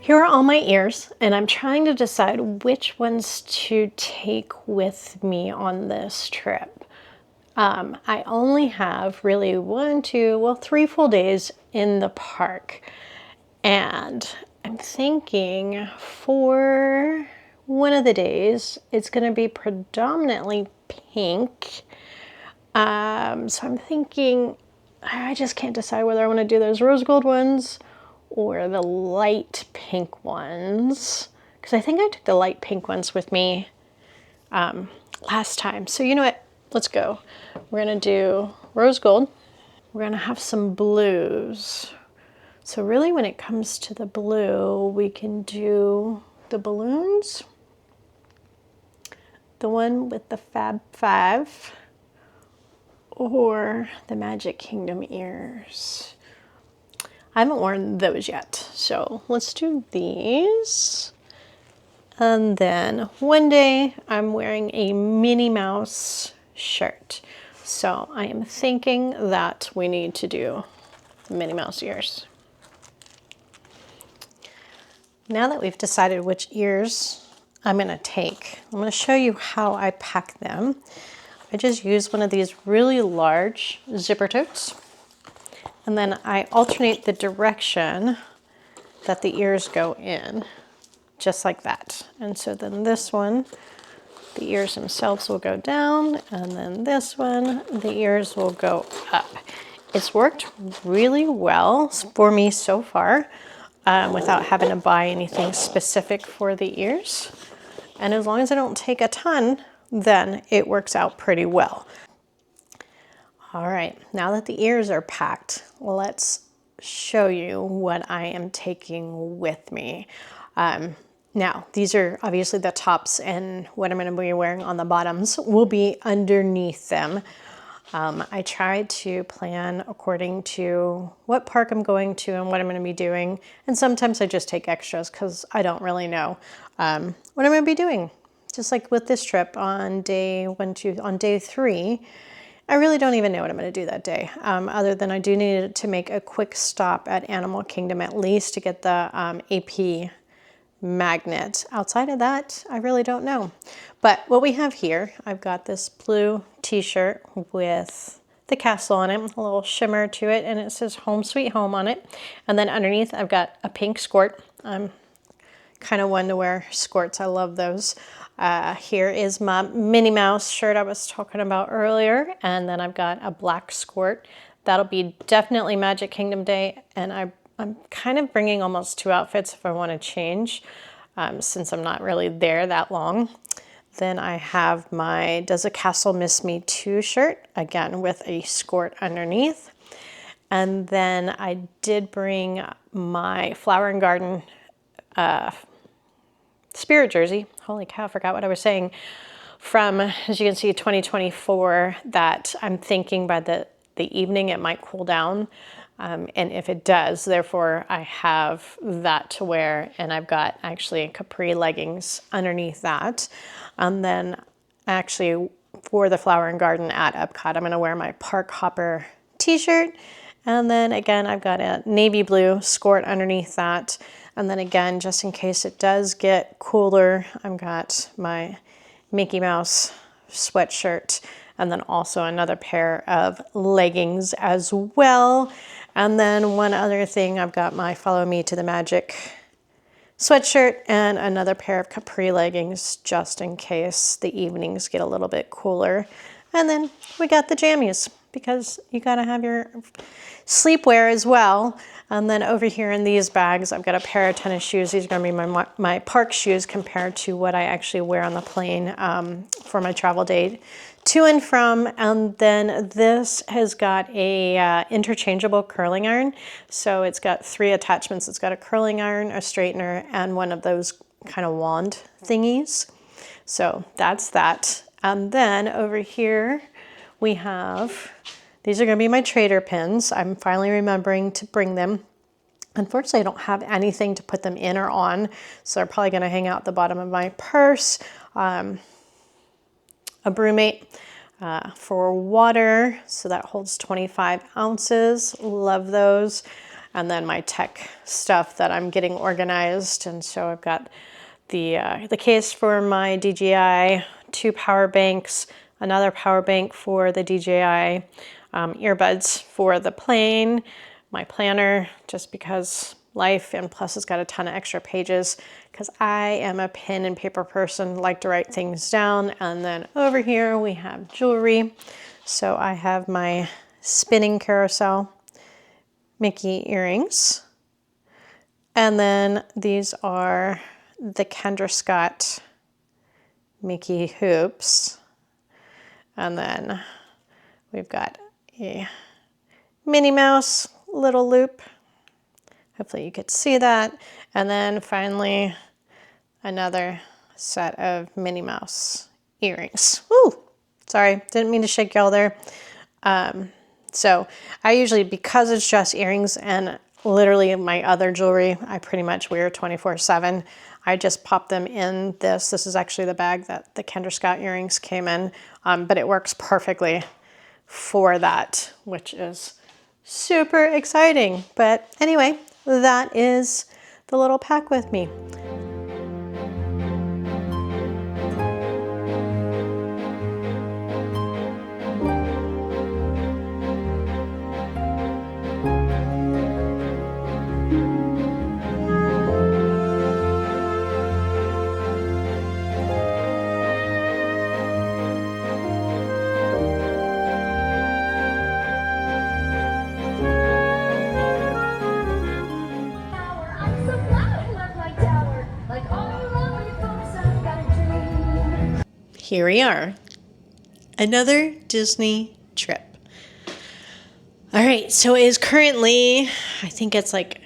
Here are all my ears, and I'm trying to decide which ones to take with me on this trip. I only have really 3 full days in the park. And I'm thinking for one of the days, it's going to be predominantly pink. So I'm thinking, I just can't decide whether I want to do those rose gold ones or the light pink ones. Because I think I took the light pink ones with me last time. So you know what? Let's go. We're going to do rose gold. We're going to have some blues. So really when it comes to the blue, we can do the balloons, the one with the Fab Five, or the Magic Kingdom ears. I haven't worn those yet, so let's do these. And then one day I'm wearing a Minnie Mouse shirt. So I am thinking that we need to do Minnie Mouse ears. Now that we've decided which ears I'm going to take, I'm going to show you how I pack them. I just use one of these really large zipper totes, and then I alternate the direction that the ears go in, just like that. And so then this one, the ears themselves will go down, and then this one, the ears will go up. It's worked really well for me so far. Without having to buy anything specific for the ears. And as long as I don't take a ton, then it works out pretty well. All right, now that the ears are packed, let's show you what I am taking with me. Now, these are obviously the tops, and what I'm going to be wearing on the bottoms will be underneath them. I try to plan according to what park I'm going to and what I'm going to be doing. And sometimes I just take extras because I don't really know what I'm going to be doing. Just like with this trip on day 3, I really don't even know what I'm going to do that day. Other than I do need to make a quick stop at Animal Kingdom at least to get the AP magnet. Outside of that, I really don't know. But what we have here, I've got this blue t-shirt with the castle on it, a little shimmer to it, and it says Home Sweet Home on it. And then underneath, I've got a pink skirt. I'm kind of one to wear skirts. I love those. Here is my Minnie Mouse shirt I was talking about earlier. And then I've got a black skirt. That'll be definitely Magic Kingdom Day, and I'm kind of bringing almost 2 outfits if I want to change, since I'm not really there that long. Then I have my Does a Castle Miss Me Too shirt, again with a skirt underneath. And then I did bring my Flower and Garden Spirit jersey. Holy cow, I forgot what I was saying. From, as you can see, 2024, that I'm thinking by the evening it might cool down. And if it does, therefore I have that to wear, and I've got actually capri leggings underneath that. And then actually for the Flower and Garden at Epcot, I'm gonna wear my Park Hopper t-shirt. And then again, I've got a navy blue skirt underneath that. And then again, just in case it does get cooler, I've got my Mickey Mouse sweatshirt, and then also another pair of leggings as well. And then one other thing, I've got my Follow Me to the Magic sweatshirt and another pair of capri leggings just in case the evenings get a little bit cooler. And then we got the jammies because you gotta have your sleepwear as well. And then over here in these bags, I've got a pair of tennis shoes. These are gonna be my park shoes compared to what I actually wear on the plane for my travel day to and from. And then this has got a interchangeable curling iron. So it's got 3 attachments. It's got a curling iron, a straightener, and one of those kind of wand thingies. So that's that. And then over here we have, these are gonna be my trader pins. I'm finally remembering to bring them. Unfortunately, I don't have anything to put them in or on, so they're probably gonna hang out at the bottom of my purse. A brewmate for water, so that holds 25 ounces. Love those. and then my tech stuff that I'm getting organized. And so I've got the case for my DJI, 2 power banks, another power bank for the DJI, earbuds for the plane, my planner, just because life, and plus it's got a ton of extra pages because I am a pen and paper person, like to write things down. And then over here we have jewelry. So I have my spinning carousel Mickey earrings. And then these are the Kendra Scott Mickey hoops. And then we've got a Minnie Mouse little loop. Hopefully you could see that. And then finally, another set of Minnie Mouse earrings. Woo! Sorry, didn't mean to shake y'all there. So I usually, because it's just earrings and literally my other jewelry, I pretty much wear 24/7. I just pop them in this. This is actually the bag that the Kendra Scott earrings came in, but it works perfectly for that, which is super exciting. But anyway, that is the little pack with me. Here we are, another Disney trip. All right, so it is currently, I think it's like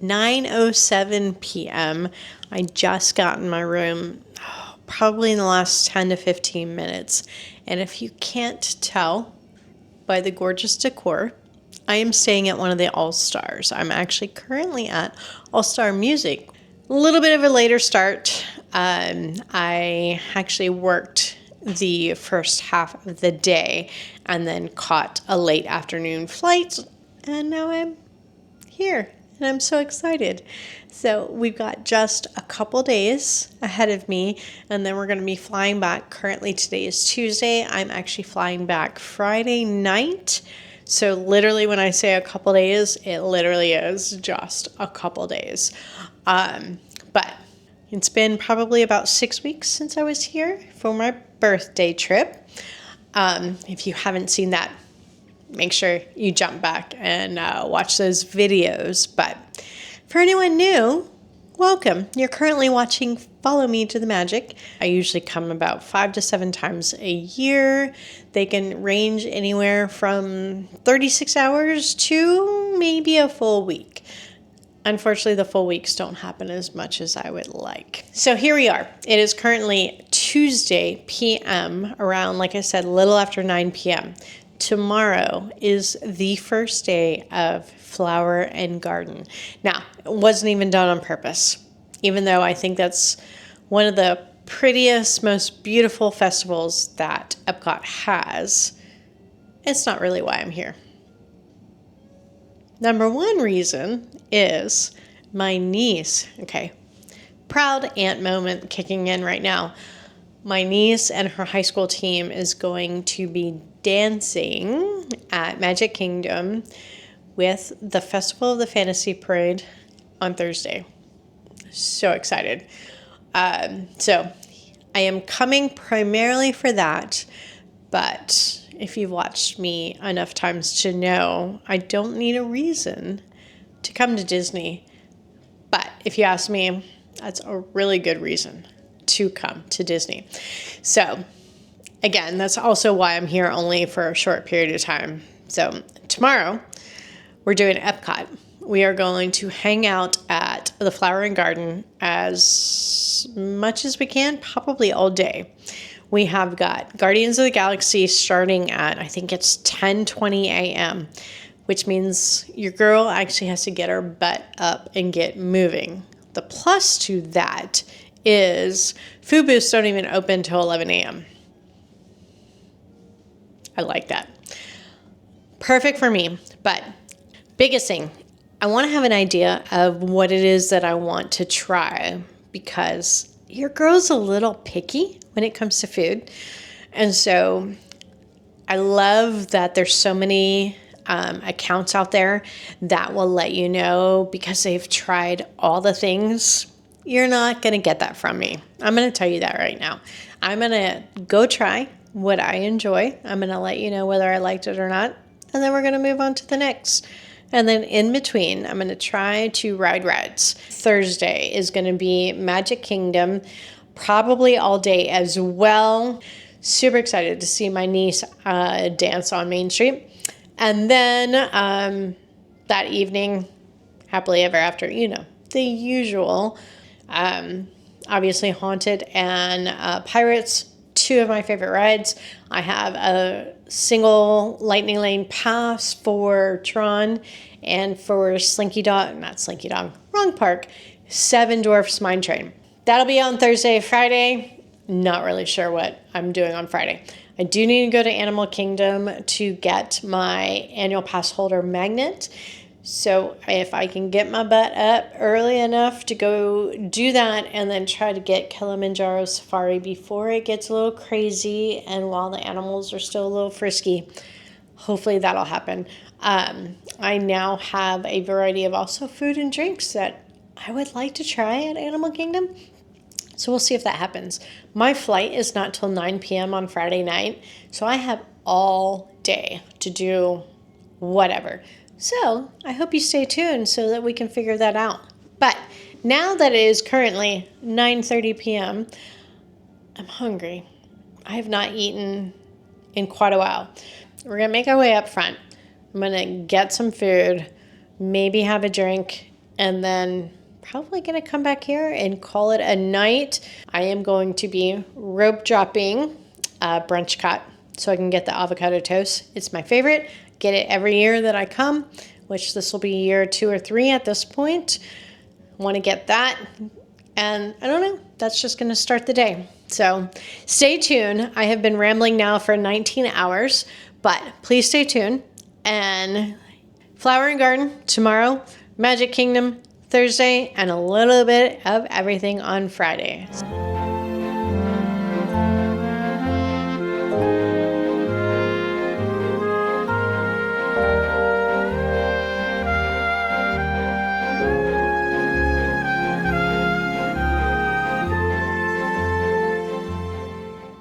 9:07 p.m. I just got in my room probably in the last 10 to 15 minutes. And if you can't tell by the gorgeous decor, I am staying at one of the All-Stars. I'm actually currently at All-Star Music. A little bit of a later start. I actually worked the first half of the day and then caught a late afternoon flight, and now I'm here and I'm so excited. So we've got just a couple days ahead of me, and then we're going to be flying back. Currently today is Tuesday. I'm actually flying back Friday night. So literally when I say a couple days, it literally is just a couple days. But it's been probably about 6 weeks since I was here for my birthday trip. If you haven't seen that, make sure you jump back and watch those videos. But for anyone new, welcome. You're currently watching Follow Me to the Magic. I usually come about 5 to 7 times a year. They can range anywhere from 36 hours to maybe a full week. Unfortunately, the full weeks don't happen as much as I would like. So here we are. It is currently Tuesday p.m. around, like I said, a little after 9 p.m. Tomorrow is the first day of Flower and Garden. Now, it wasn't even done on purpose, even though I think that's one of the prettiest, most beautiful festivals that Epcot has. It's not really why I'm here. Number one reason is my niece. Okay, proud aunt moment kicking in right now. My niece and her high school team is going to be dancing at Magic Kingdom with the Festival of the Fantasy Parade on Thursday. So excited. So I am coming primarily for that, but if you've watched me enough times to know, I don't need a reason to come to Disney. But if you ask me, that's a really good reason to come to Disney. So again, that's also why I'm here only for a short period of time. So tomorrow we're doing Epcot. We are going to hang out at the Flower and Garden as much as we can, probably all day. We have got Guardians of the Galaxy starting at, I think it's 10:20 a.m., which means your girl actually has to get her butt up and get moving. The plus to that is food booths don't even open till 11 a.m. I like that. Perfect for me. But biggest thing, I want to have an idea of what it is that I want to try, because your girl's a little picky when it comes to food. And so I love that there's so many accounts out there that will let you know, because they've tried all the things. You're not going to get that from me. I'm going to tell you that right now. I'm going to go try what I enjoy. I'm going to let you know whether I liked it or not. And then we're going to move on to the next. And then in between, I'm going to try to ride rides. Thursday is going to be Magic Kingdom, probably all day as well. Super excited to see my niece dance on Main Street. And then that evening, happily ever after, you know, the usual. Obviously Haunted and Pirates, two of my favorite rides. I have a single Lightning Lane pass for Tron, and for Slinky Dog, not Slinky Dog, wrong park, Seven Dwarfs Mine Train. That'll be on Thursday, Friday. Not really sure what I'm doing on Friday. I do need to go to Animal Kingdom to get my annual pass holder magnet. So if I can get my butt up early enough to go do that, and then try to get Kilimanjaro Safari before it gets a little crazy and while the animals are still a little frisky, hopefully that'll happen. I now have a variety of also food and drinks that I would like to try at Animal Kingdom. So we'll see if that happens. My flight is not till 9 p.m. on Friday night, so I have all day to do whatever. So I hope you stay tuned so that we can figure that out. But now that it is currently 9:30 p.m., I'm hungry. I have not eaten in quite a while. We're going to make our way up front. I'm going to get some food, maybe have a drink, and then probably going to come back here and call it a night. I am going to be rope dropping brunch cut so I can get the avocado toast. It's my favorite. Get it every year that I come, which this will be year 2 or 3 at this point. Want to get that. And I don't know, that's just going to start the day. So stay tuned. I have been rambling now for 19 hours, but please stay tuned. And Flower and Garden tomorrow, Magic Kingdom Thursday, and a little bit of everything on Friday.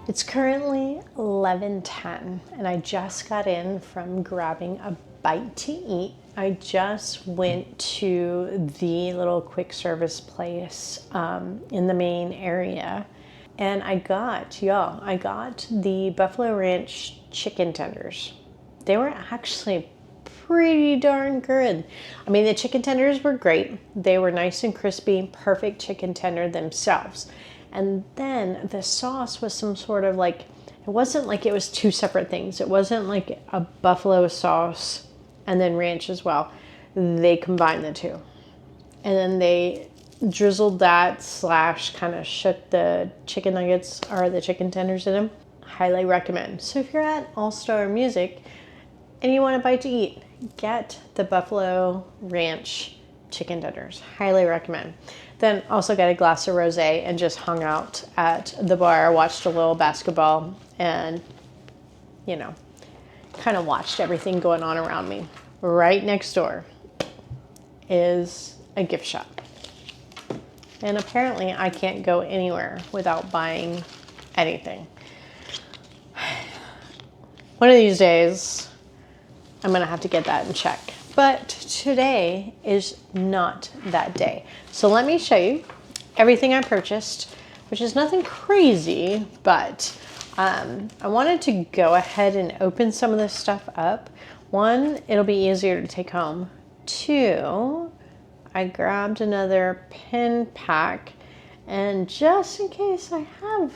It's currently 11:10 and I just got in from grabbing a bite to eat. I just went to the little quick service place in the main area, and I got the Buffalo Ranch chicken tenders. They were actually pretty darn good. I mean, the chicken tenders were great. They were nice and crispy, perfect chicken tender themselves. And then the sauce was some sort of like, it wasn't like it was two separate things. It wasn't like a buffalo sauce and then ranch as well. They combined the two. And then they drizzled that / kind of shook the chicken nuggets or the chicken tenders in them. Highly recommend. So if you're at All Star Music and you want a bite to eat, get the Buffalo Ranch chicken tenders. Highly recommend. Then also got a glass of rosé and just hung out at the bar, watched a little basketball, and, you know, kind of watched everything going on around me. Right next door is a gift shop. And apparently I can't go anywhere without buying anything. One of these days, I'm gonna have to get that in check. But today is not that day. So let me show you everything I purchased, which is nothing crazy, but I wanted to go ahead and open some of this stuff up. 1, it'll be easier to take home. 2, I grabbed another pen pack, and just in case I have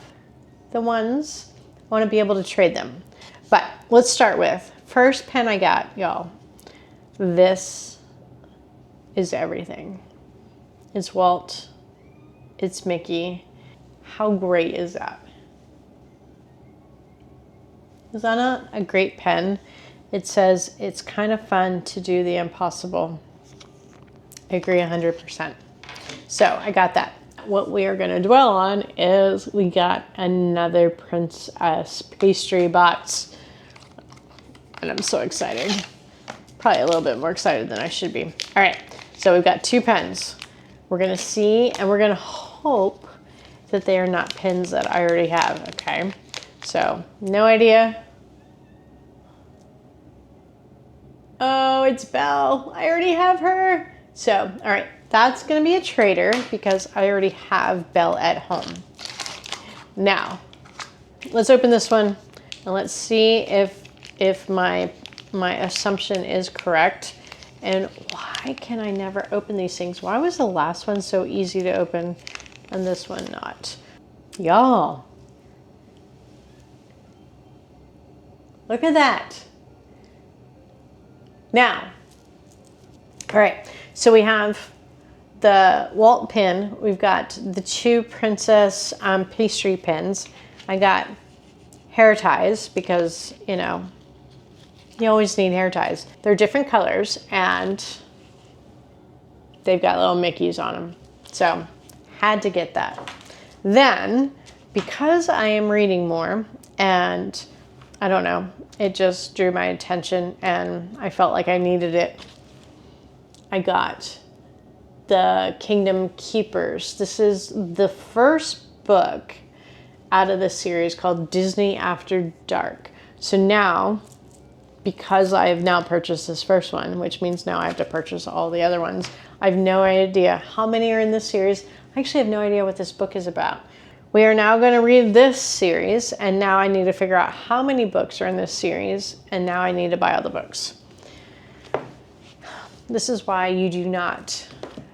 the ones, I want to be able to trade them. But let's start with, first pen I got, y'all. This is everything. It's Walt. It's Mickey. How great is that? Is that not a great pen? It says it's kind of fun to do the impossible. I agree 100%. So I got that. What we are going to dwell on is we got another princess pastry box. And I'm so excited. Probably a little bit more excited than I should be. All right, so we've got 2 pens. We're going to see, and we're going to hope that they are not pens that I already have, okay? So, no idea. Oh, it's Belle. I already have her. So, all right, that's going to be a traitor because I already have Belle at home. Now, let's open this one and let's see if my assumption is correct. And why can I never open these things? Why was the last one so easy to open and this one not? Y'all, look at that. Now, all right, so we have the Walt pin. We've got the 2 princess pastry pins. I got hair ties because, you know, you always need hair ties. They're different colors and they've got little Mickeys on them. So had to get that. Then, because I am reading more and I don't know, it just drew my attention and I felt like I needed it. I got the Kingdom Keepers. This is the first book out of the series called Disney After Dark. So now, because I have now purchased this first one, which means now I have to purchase all the other ones, I have no idea how many are in this series. I actually have no idea what this book is about. We are now going to read this series, and now I need to figure out how many books are in this series, and now I need to buy all the books. This is why you do not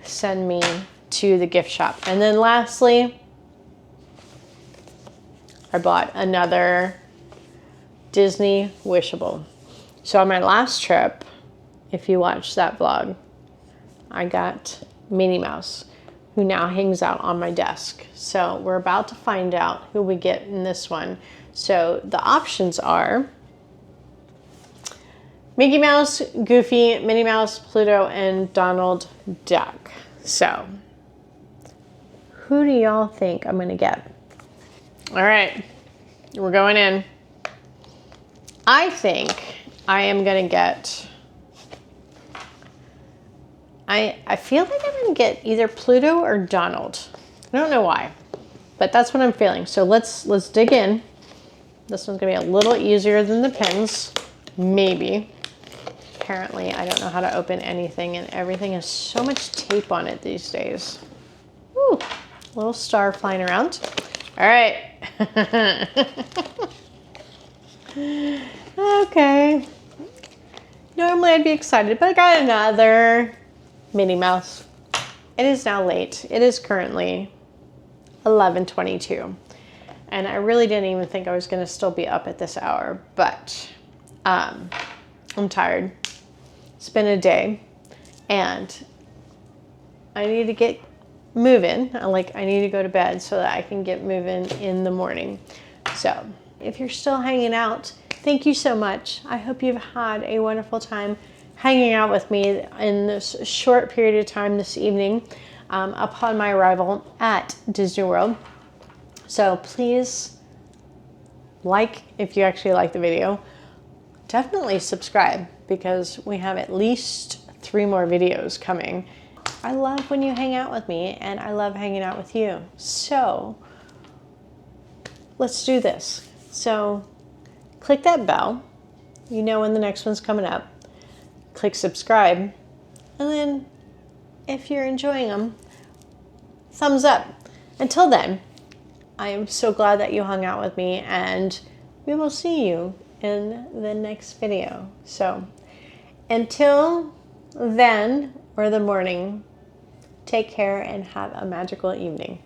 send me to the gift shop. And then lastly, I bought another Disney Wishable. So on my last trip, if you watched that vlog, I got Minnie Mouse, who now hangs out on my desk. So we're about to find out who we get in this one. So the options are Mickey Mouse, Goofy, Minnie Mouse, Pluto, and Donald Duck. So who do y'all think I'm gonna get? All right, we're going in. I think I am gonna get, I feel like I'm gonna get either Pluto or Donald. I don't know why, but that's what I'm feeling. So let's dig in. This one's gonna be a little easier than the pens, maybe. Apparently, I don't know how to open anything, and everything has so much tape on it these days. Woo, little star flying around. All right. Okay. Normally I'd be excited, but I got another Minnie Mouse. It is now late. It is currently 11:22. And I really didn't even think I was going to still be up at this hour, but I'm tired. It's been a day and I need to get moving. I need to go to bed so that I can get moving in the morning. So if you're still hanging out, thank you so much. I hope you've had a wonderful time hanging out with me in this short period of time this evening upon my arrival at Disney World. So please if you actually like the video, definitely subscribe because we have at least 3 more videos coming. I love when you hang out with me and I love hanging out with you. So let's do this. So click that bell. You know when the next one's coming up. Click subscribe. And then if you're enjoying them, thumbs up. Until then, I am so glad that you hung out with me and we will see you in the next video. So until then, or the morning, take care and have a magical evening.